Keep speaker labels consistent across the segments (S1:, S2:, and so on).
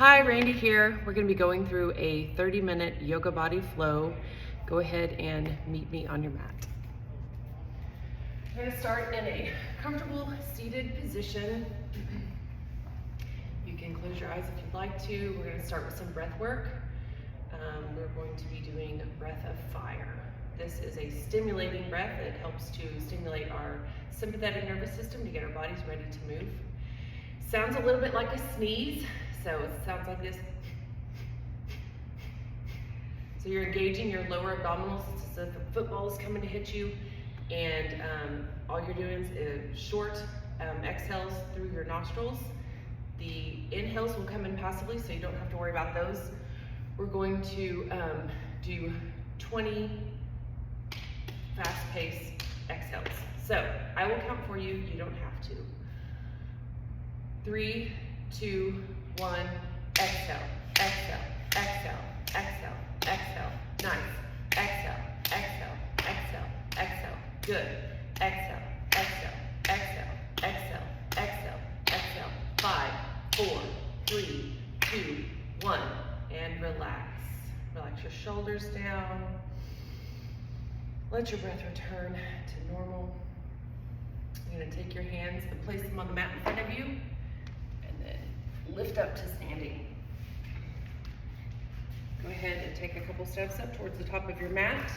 S1: Hi, Randy here. We're going to be going through a 30-minute yoga body flow. Go ahead and meet me on your mat. We're going to start in a comfortable seated position. You can close your eyes if you'd like to. We're going to start with some breath work. We're going to be doing breath of fire. This is a stimulating breath that helps to stimulate our sympathetic nervous system to get our bodies ready to move. Sounds a little bit like a sneeze, so it sounds like this. So you're engaging your lower abdominals as if a football is coming to hit you, and all you're doing is short exhales through your nostrils. The inhales will come in passively, so you don't have to worry about those. We're going to do 20 fast-paced exhales. So I will count for you, you don't have to. 3, 2, 1, exhale, exhale, exhale, exhale, exhale, nice, exhale, exhale, exhale, exhale, good, exhale, exhale, exhale, exhale, exhale, exhale, 5, 4, 3, 2, 1, and relax. Relax your shoulders down. Let your breath return to normal. You're gonna take your hands and place them on the mat in front of you, and then lift up to standing. Go ahead and take a couple steps up towards the top of your mat.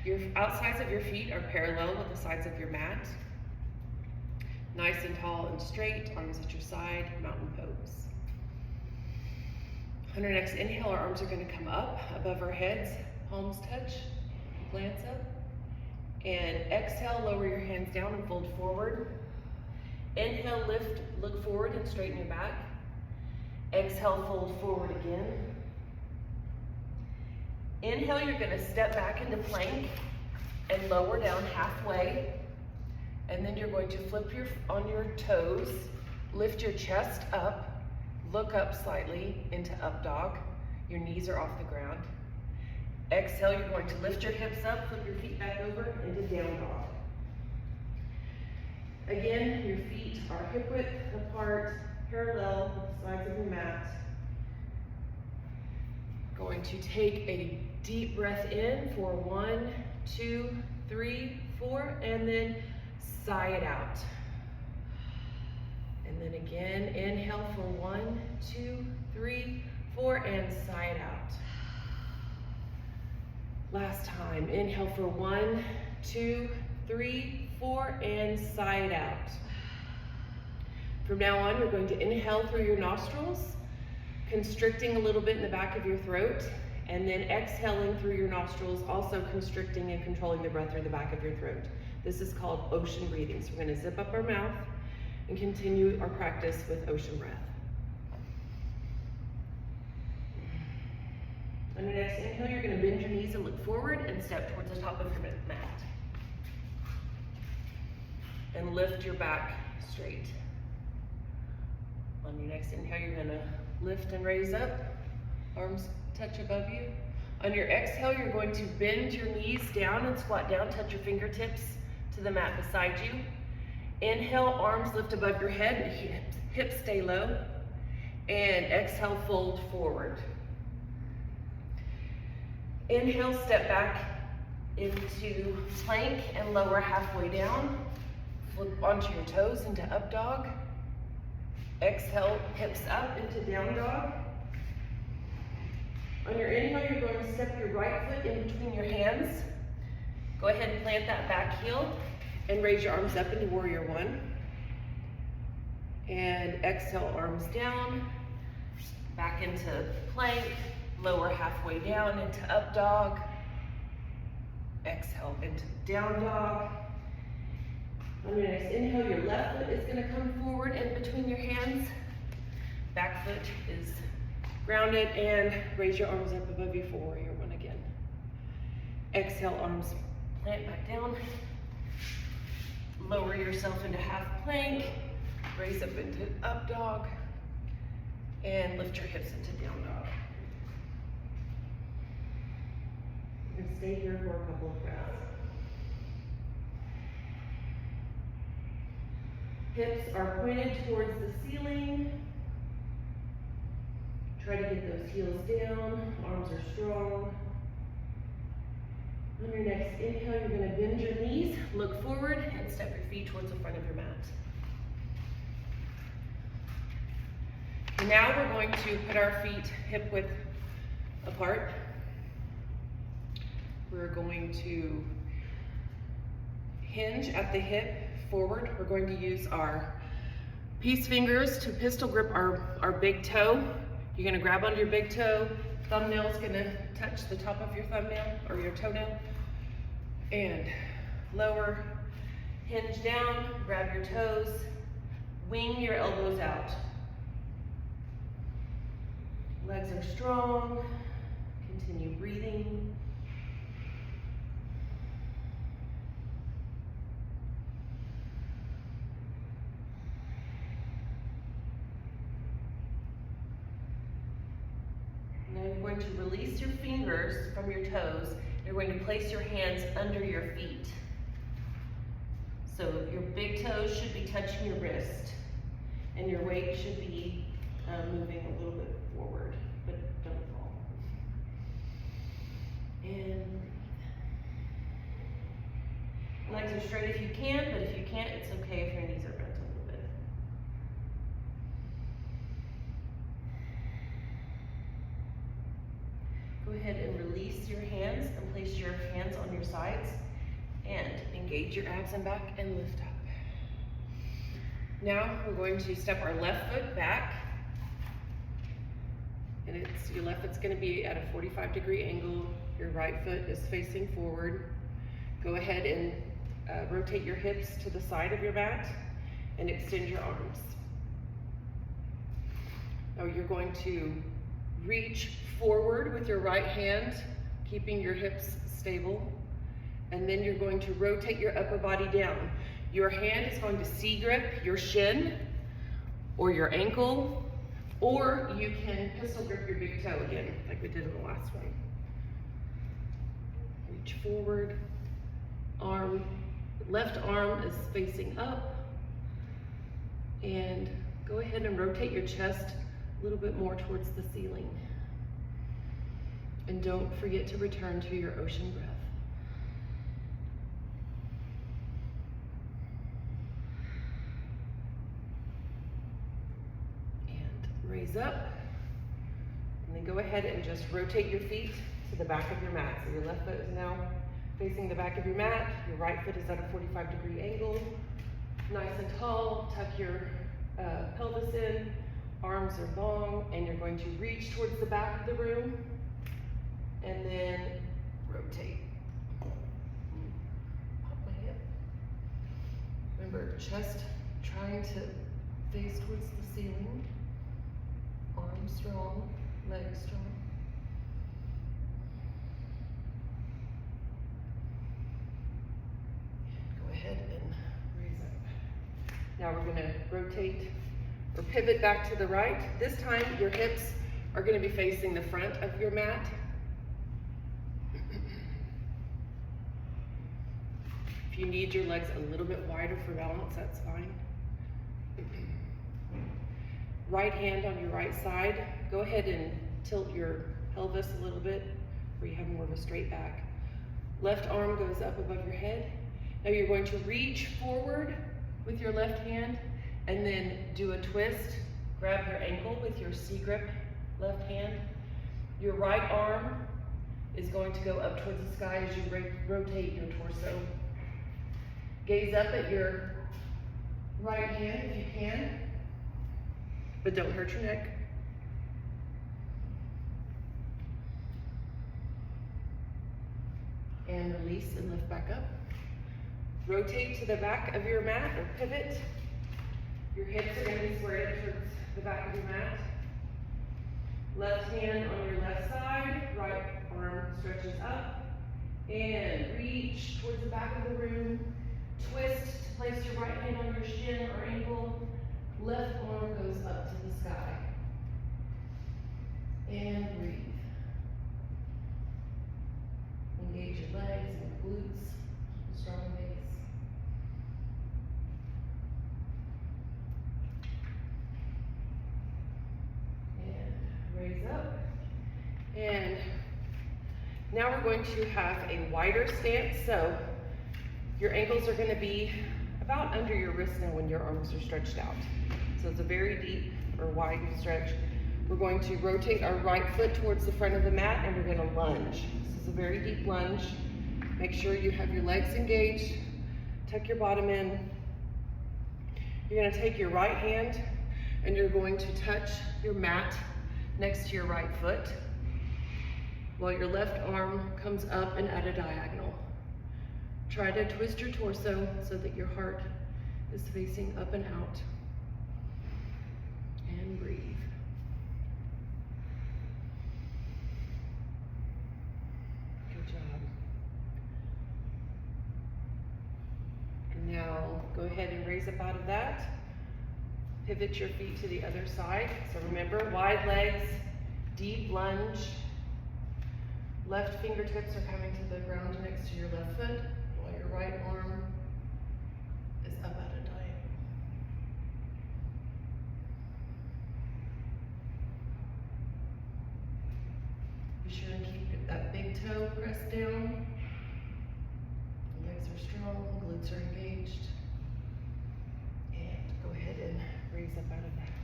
S1: Your outsides of your feet are parallel with the sides of your mat. Nice and tall and straight, arms at your side, mountain pose. On our next inhale, our arms are going to come up above our heads, palms touch, glance up. And exhale, lower your hands down and fold forward. Inhale, lift, look forward and straighten your back. Exhale, fold forward again. Inhale, you're going to step back into plank and lower down halfway. And then you're going to flip on your toes, lift your chest up, look up slightly into up dog. Your knees are off the ground. Exhale, you're going to lift your hips up, flip your feet back over into down dog. Again, your feet are hip width apart, parallel with the sides of your mat. Going to take a deep breath in for 1, 2, 3, 4, and then sigh it out. And then again, inhale for 1, 2, 3, 4, and sigh it out. Last time, inhale for 1, 2, 3, 4, and sigh it out. From now on, you're going to inhale through your nostrils, constricting a little bit in the back of your throat, and then exhaling through your nostrils, also constricting and controlling the breath through the back of your throat. This is called ocean breathing. So we're going to zip up our mouth and continue our practice with ocean breath. On your next inhale, you're going to bend your knees and look forward and step towards the top of your mat. And lift your back straight. On your next inhale, you're going to lift and raise up, arms touch above you. On your exhale, you're going to bend your knees down and squat down, touch your fingertips to the mat beside you. Inhale, arms lift above your head, hips stay low. And exhale, fold forward. Inhale, step back into plank and lower halfway down. Flip onto your toes into up dog. Exhale, hips up into down dog. On your inhale, you're going to step your right foot in between your hands. Go ahead and plant that back heel and raise your arms up into warrior 1. And exhale, arms down, back into plank, lower halfway down into up dog. Exhale into down dog. On your next inhale, your left foot is going to come forward in between your hands. Back foot is grounded, and raise your arms up above you for warrior 1 again. Exhale, arms plant back down. Lower yourself into half plank. Raise up into up dog. And lift your hips into down dog. You can stay here for a couple of breaths. Hips are pointed towards the ceiling. Try to get those heels down, arms are strong. On your next inhale, you're gonna bend your knees, look forward, and step your feet towards the front of your mat. And now we're going to put our feet hip width apart. We're going to hinge at the hip forward. We're going to use our peace fingers to pistol grip our big toe. You're gonna grab onto your big toe, thumbnail's gonna touch the top of your thumbnail or your toenail, and lower, hinge down, grab your toes, wing your elbows out. Legs are strong, continue breathing. Now you're going to release your fingers from your toes. You're going to place your hands under your feet. So your big toes should be touching your wrist, and your weight should be moving a little bit forward, but don't fall. And legs are straight if you can, but if you can't, it's okay if your knees are bent a little bit. Go ahead and release your hands and place your hands on your sides and engage your abs and back and lift up. Now we're going to step our left foot back, and your left foot's going to be at a 45-degree angle. Your right foot is facing forward. Go ahead and rotate your hips to the side of your mat and extend your arms. Now you're going to reach forward with your right hand, keeping your hips stable, and then you're going to rotate your upper body down. Your hand is going to C-grip your shin or your ankle, or you can pistol grip your big toe again, like we did in the last one. Reach forward, left arm is facing up, and go ahead and rotate your chest a little bit more towards the ceiling. And don't forget to return to your ocean breath. And raise up, and then go ahead and just rotate your feet to the back of your mat. So your left foot is now facing the back of your mat, your right foot is at a 45-degree angle. Nice and tall, tuck your pelvis in, arms are long, and you're going to reach towards the back of the room, and then rotate. Pop my hip. Remember, chest trying to face towards the ceiling. Arms strong, legs strong. Go ahead and raise up. Now we're going to rotate or pivot back to the right. This time your hips are going to be facing the front of your mat. If you need your legs a little bit wider for balance, that's fine. Right hand on your right side. Go ahead and tilt your pelvis a little bit where you have more of a straight back. Left arm goes up above your head. Now you're going to reach forward with your left hand and then do a twist. Grab your ankle with your C-grip left hand. Your right arm is going to go up towards the sky as you rotate your torso. Gaze up at your right hand if you can, but don't hurt your neck. And release and lift back up. Rotate to the back of your mat or pivot. Your hips are going to be squared towards the back of your mat. Left hand on your left side, right arm stretches up, and reach towards the back of the room. Twist to place your right hand on your shin or ankle. Left arm goes up to the sky. And breathe. Engage your legs and glutes. Keep a strong base. And raise And now we're going to have a wider stance. So your ankles are gonna be about under your wrist now when your arms are stretched out. So it's a very deep or wide stretch. We're going to rotate our right foot towards the front of the mat and we're gonna lunge. This is a very deep lunge. Make sure you have your legs engaged. Tuck your bottom in. You're gonna take your right hand and you're going to touch your mat next to your right foot while your left arm comes up and at a diagonal. Try to twist your torso so that your heart is facing up and out. And breathe. Good job. And now go ahead and raise up out of that. Pivot your feet to the other side. So remember, wide legs, deep lunge. Left fingertips are coming to the ground next to your left foot, while your right arm is up at a diagonal. Be sure and keep that big toe pressed down. Legs are strong, glutes are engaged. And go ahead and raise up out of that.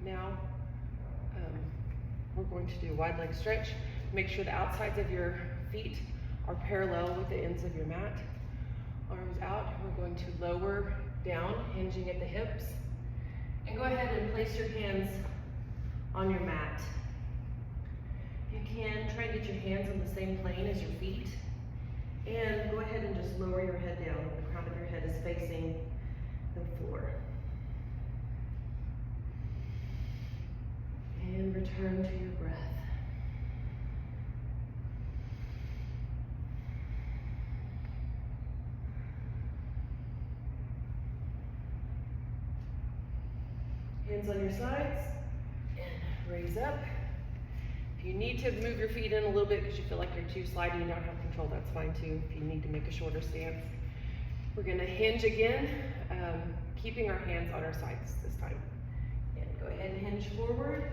S1: Now, we're going to do a wide leg stretch. Make sure the outsides of your feet are parallel with the ends of your mat. Arms out, we're going to lower down, hinging at the hips. And go ahead and place your hands on your mat. If you can, try and get your hands on the same plane as your feet. And go ahead and just lower your head down. The crown of your head is facing the floor. And return to your breath. Hands on your sides and raise up. If you need to move your feet in a little bit because you feel like you're too slidey and don't have control, that's fine too. If you need to make a shorter stance. We're gonna hinge again, keeping our hands on our sides this time. And go ahead and hinge forward.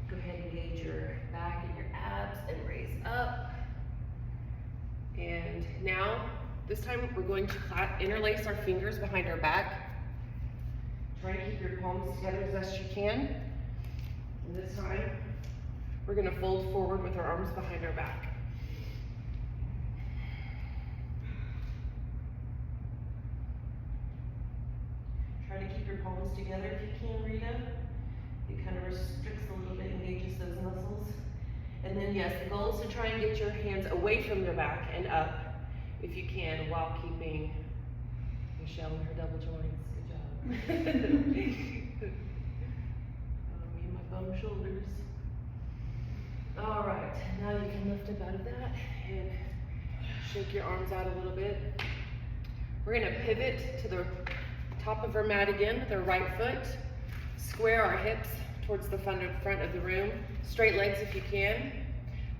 S1: Go ahead and engage your back and your abs and raise up. And now, this time we're going to interlace our fingers behind our back. Try to keep your palms together as best you can. And this time, we're gonna fold forward with our arms behind our back. Try to keep your palms together if you can, Rita. It kind of restricts a little bit, engages those muscles. And then yes, the goal is to try and get your hands away from your back and up if you can, while keeping Michelle in her double joints. Good job. Me and my bum shoulders. All right, now you can lift up out of that and shake your arms out a little bit. We're gonna pivot to the top of our mat again with our right foot. Square our hips towards the front of the room. Straight legs if you can.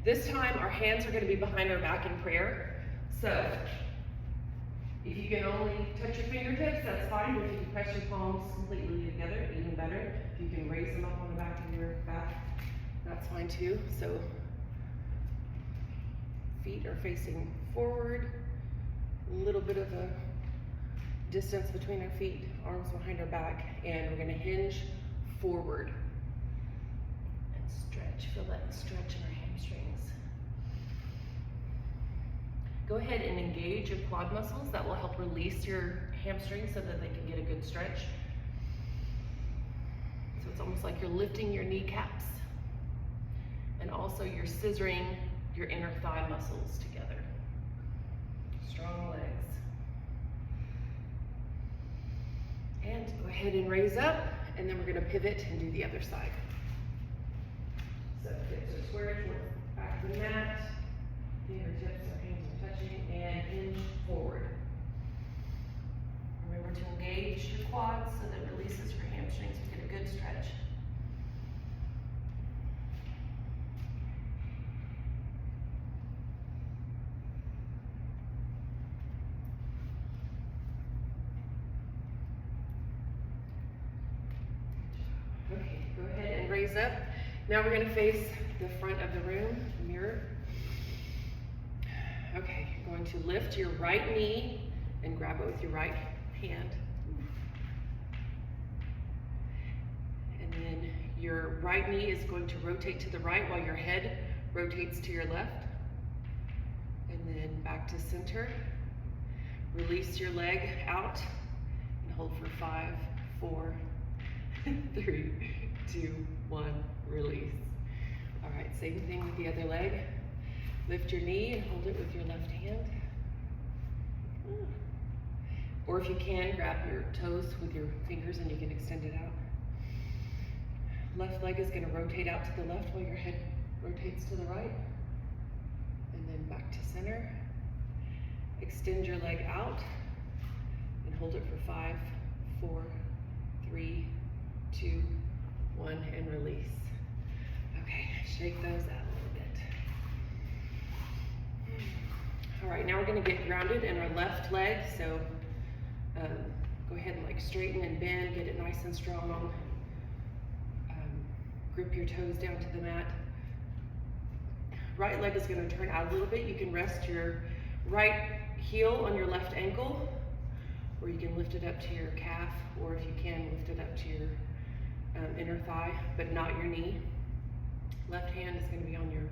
S1: This time our hands are gonna be behind our back in prayer. So, if you can only touch your fingertips, that's fine. But if you can press your palms completely together, even better. If you can raise them up on the back of your back, that's fine too. So, feet are facing forward. A little bit of a distance between our feet, arms behind our back, and we're gonna hinge forward and stretch. Feel that stretch in our hamstrings. Go ahead and engage your quad muscles. That will help release your hamstrings so that they can get a good stretch. So it's almost like you're lifting your kneecaps and also you're scissoring your inner thigh muscles together. Strong legs. And go ahead and raise up, and then we're gonna pivot and do the other side. So hips are square towards the back of the mat, fingertips or hands are touching, and hinge forward. Remember to engage your quads so that it releases your hamstrings. We get a good stretch. raise up. Now we're gonna face the front of the room, mirror. Okay, you're going to lift your right knee and grab it with your right hand. And then your right knee is going to rotate to the right while your head rotates to your left. And then back to center. Release your leg out and hold for 5, 4, 3, 2, 1, release. All right, same thing with the other leg. Lift your knee and hold it with your left hand. Or if you can, grab your toes with your fingers and you can extend it out. Left leg is going to rotate out to the left while your head rotates to the right. And then back to center. Extend your leg out and hold it for 5, 4, 3, 2, 1, and release. Okay, shake those out a little bit. All right, now we're going to get grounded in our left leg. So go ahead and like straighten and bend, get it nice and strong. Grip your toes down to the mat. Right leg is going to turn out a little bit. You can rest your right heel on your left ankle, or you can lift it up to your calf, or if you can, lift it up to your inner thigh, but not your knee. Left hand is going to be on your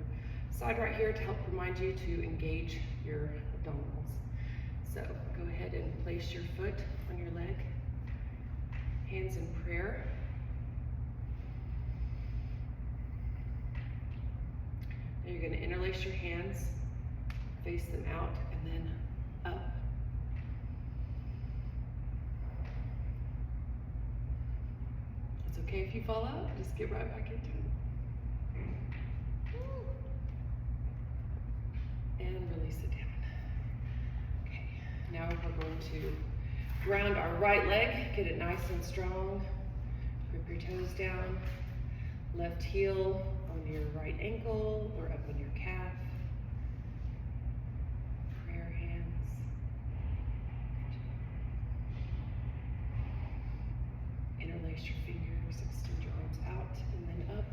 S1: side right here to help remind you to engage your abdominals. So go ahead and place your foot on your leg, hands in prayer. Now you're going to interlace your hands, face them out, and then up. It's okay if you fall out, just get right back into it. And release it down. Okay, now we're going to ground our right leg, get it nice and strong. Grip your toes down. Left heel on your right ankle or up on your calf. Prayer hands. Interlace your fingers, extend your arms out and then up.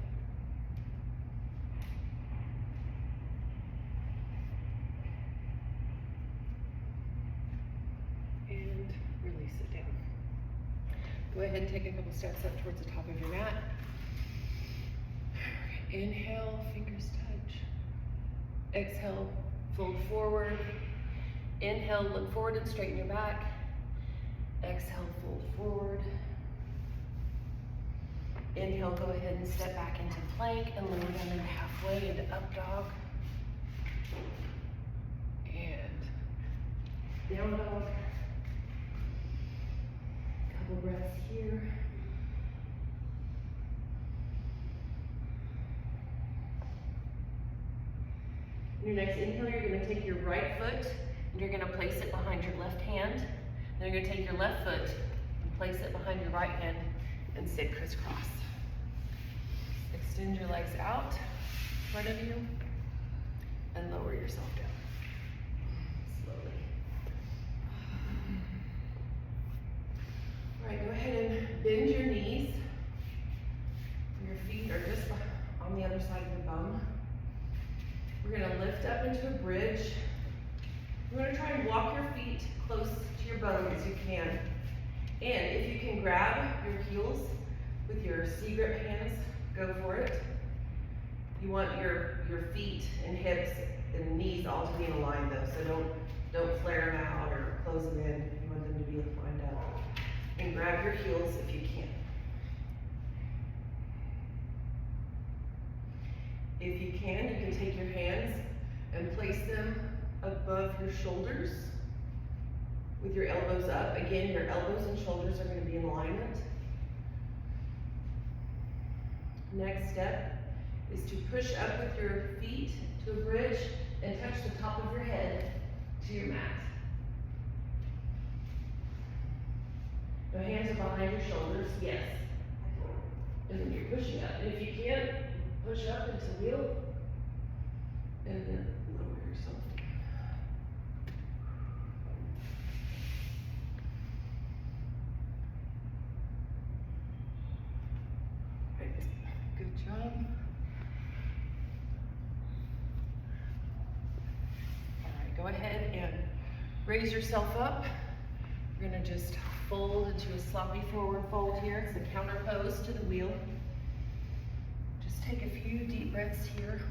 S1: And release it down. Go ahead and take a couple steps up towards the top of your mat. Inhale, fingers touch. Exhale, fold forward. Inhale, look forward and straighten your back. Exhale, fold forward. Inhale, go ahead and step back into plank and lower down into halfway into up dog. And down dog. Couple breaths here. Your next inhale, you're going to take your right foot and you're going to place it behind your left hand. Then you're going to take your left foot and place it behind your right hand and sit crisscross. Extend your legs out in front of you and lower yourself down. Slowly. All right, go ahead and bend your knees. Your feet are just on the other side of your bum. We're going to lift up into a bridge. We're going to try and walk your feet close to your bum as you can. And if you can grab your heels with your C-grip hands, go for it. You want your feet and hips and knees all to be in line though, so don't flare them out or close them in. You want them to be lined up. And grab your heels if you can. If you can take your hands and place them above your shoulders with your elbows up. Again, your elbows and shoulders are going to be in alignment. Next step is to push up with your feet to a bridge and touch the top of your head to your mat. Your hands are behind your shoulders, yes. And then you're pushing up. And if you can't, push up into wheel, and then lower yourself down. Right, good job. All right, go ahead and raise yourself up. We're gonna just fold into a sloppy forward fold here. It's a counter pose to the wheel. Just take a few deep breaths here.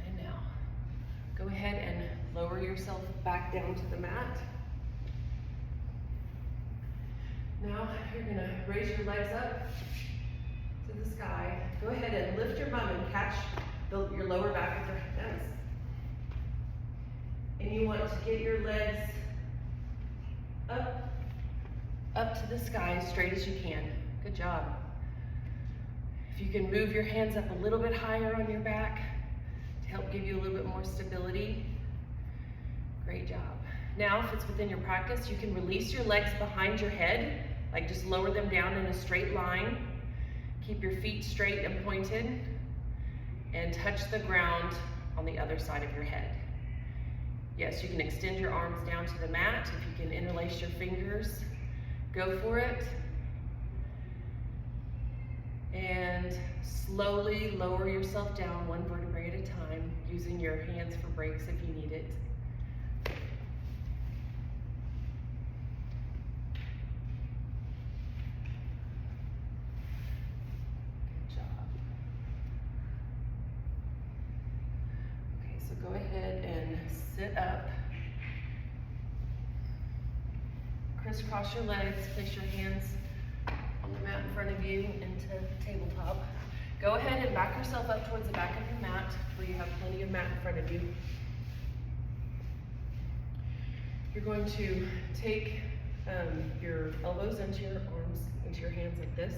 S1: And now, go ahead and lower yourself back down to the mat. Now, you're gonna raise your legs up to the sky. Go ahead and lift your bum and catch your lower back with your hands. And you want to get your legs up to the sky as straight as you can. Good job. If you can move your hands up a little bit higher on your back to help give you a little bit more stability, great job. Now, if it's within your practice, you can release your legs behind your head, like just lower them down in a straight line. Keep your feet straight and pointed, and touch the ground on the other side of your head. Yes, you can extend your arms down to the mat. If you can interlace your fingers, go for it. And slowly lower yourself down one vertebrae at a time, using your hands for breaks if you need it. Go ahead and sit up. Crisscross your legs, place your hands on the mat in front of you into tabletop. Go ahead and back yourself up towards the back of your mat where you have plenty of mat in front of you. You're going to take your elbows into your arms, into your hands like this.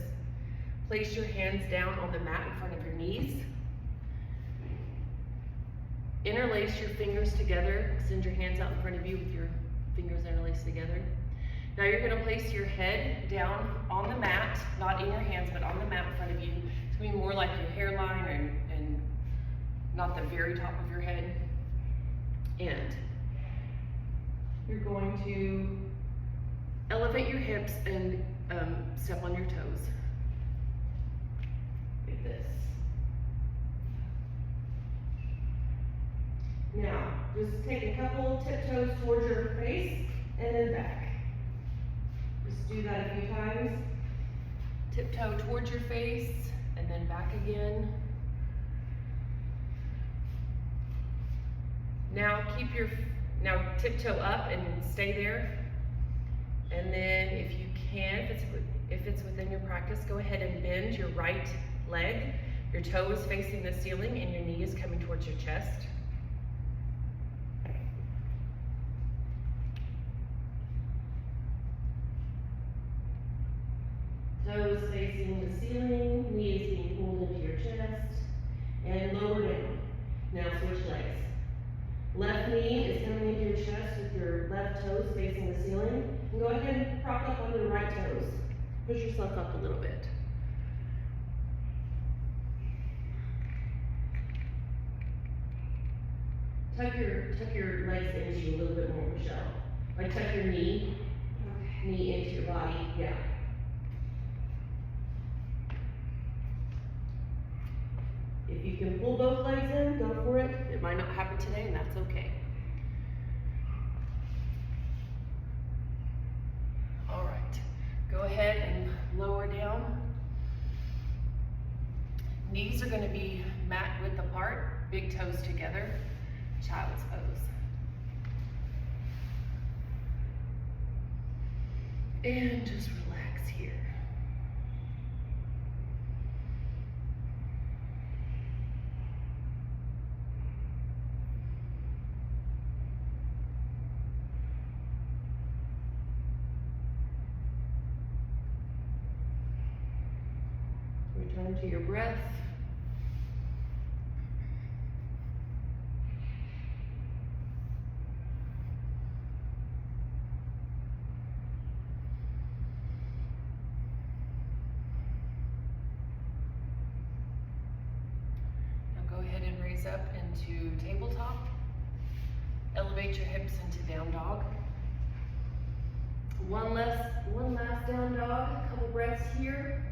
S1: Place your hands down on the mat in front of your knees. Interlace your fingers together. Extend your hands out in front of you with your fingers interlaced together. Now you're going to place your head down on the mat, not in your hands, but on the mat in front of you. It's going to be more like your hairline and not the very top of your head. And you're going to elevate your hips and step on your toes. Like this. Now, just take a couple tiptoes towards your face and then back. Just do that a few times. Tiptoe towards your face and then back again. Now tiptoe up and stay there. And then if you can, if it's within your practice, go ahead and bend your right leg. Your toe is facing the ceiling and your knee is coming towards your chest. Toes facing the ceiling, knees being pulled into your chest, and lower down. Now switch legs. Left knee is coming into your chest with your left toes facing the ceiling. And go ahead and prop up on your right toes. Push yourself up a little bit. Tuck your legs into you a little bit more, Michelle. Like tuck your knee into your body, yeah. If you can pull both legs in, go for it. It might not happen today, and that's okay. All right, go ahead and lower down. Knees are gonna be mat width apart, big toes together, child's pose. And just relax here. Return to your breath. Now go ahead and raise up into tabletop. Elevate your hips into down dog. one last down dog, a couple breaths here.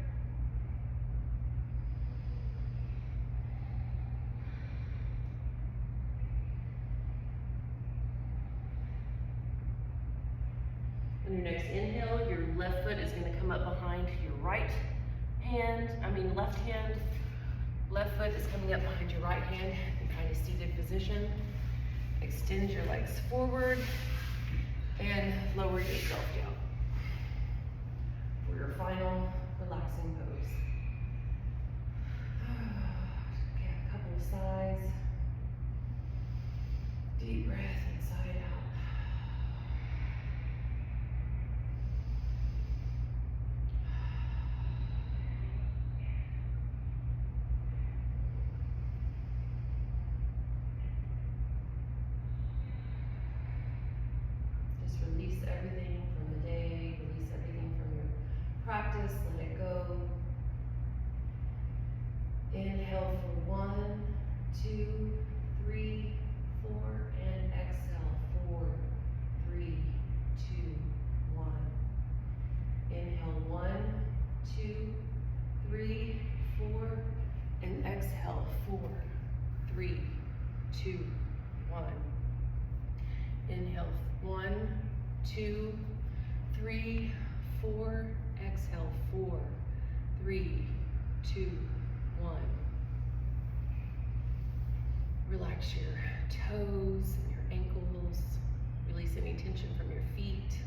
S1: On your next inhale, your left foot is going to come up behind your left hand. Left foot is coming up behind your right hand in kind of seated position. Extend your legs forward and lower yourself down for your final relaxing pose. Okay, a couple of sighs. Deep breath inside out. Release everything from the day, release everything from your practice, let it go. Inhale for 1, 2, 3, 4, and exhale, 4, 3, 2, 1. Inhale, 1, 2, 3, 4, and exhale, 4, 3, 2, 1. Inhale, 1, 2, 3, 4, exhale, 4, 3, 2, 1. Relax your toes and your ankles. Release any tension from your feet.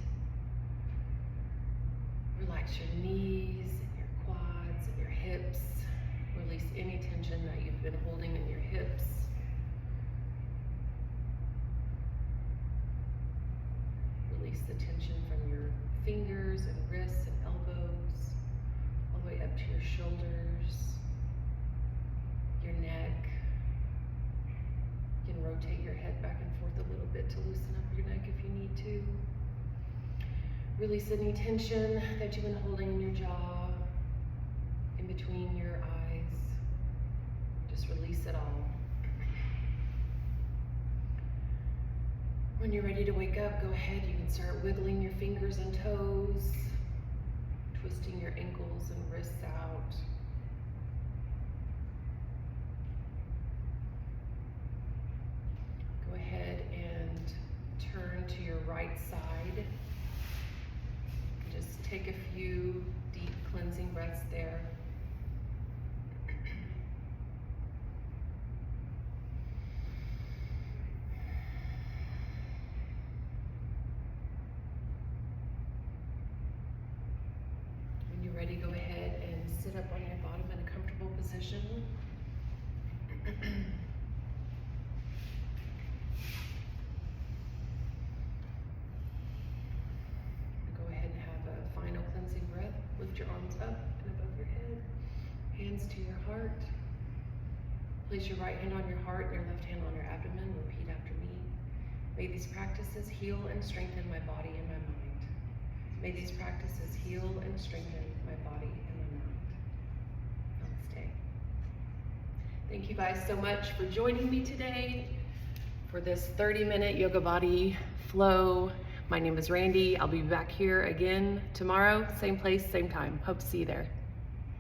S1: Relax your knees and your quads and your hips. Release any tension that you've been holding in your hips. Release the tension from your fingers and wrists and elbows, all the way up to your shoulders, your neck. You can rotate your head back and forth a little bit to loosen up your neck if you need to. Release any tension that you've been holding in your jaw, in between your eyes. Just release it all. When you're ready to wake up, go ahead. You can start wiggling your fingers and toes, twisting your ankles and wrists out. Go ahead and turn to your right side. Just take a few deep cleansing breaths there. Ready, go ahead and sit up on your bottom in a comfortable position. Go ahead and have a final cleansing breath. Lift your arms up and above your head. Hands to your heart. Place your right hand on your heart and your left hand on your abdomen. Repeat after me. May these practices heal and strengthen my body and my mind. May these practices heal and strengthen my body and my mind. Namaste. Thank you guys so much for joining me today for this 30-minute Yoga Body flow. My name is Randy. I'll be back here again tomorrow, same place, same time. Hope to see you there.